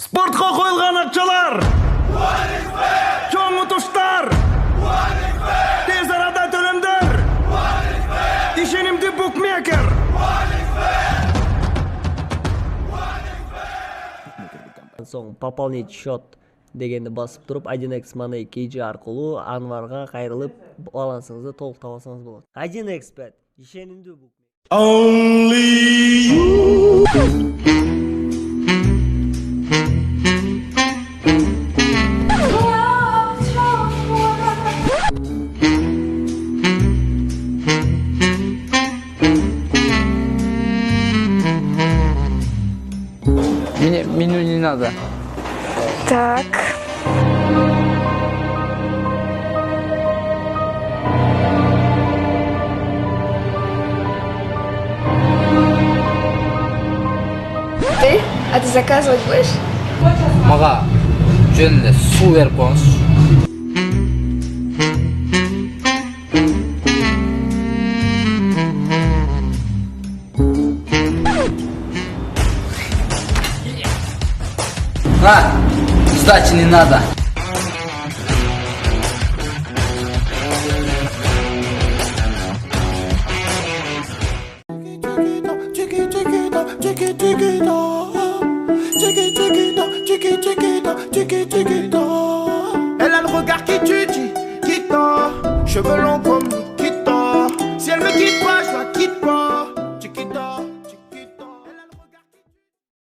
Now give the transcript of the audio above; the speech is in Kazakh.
Спортқа қойылған ақшалар, чоң ұтыштар, тез арада төлемдер, ишенимді букмекер. Соң пополнить счет дегенді басып тұрып 1x Money KG арқылы Анварға қайрылып балансыңызды толық табасаңыз болады. 1x Bet ишенимді букмекер. Only you. Меню не надо. Так. Ты? А ты заказывать будешь? Маға жөніне су беріп қойыңызшы. Сдачи не надо. Elle a le regard qui tue, qui tord, cheveux longs.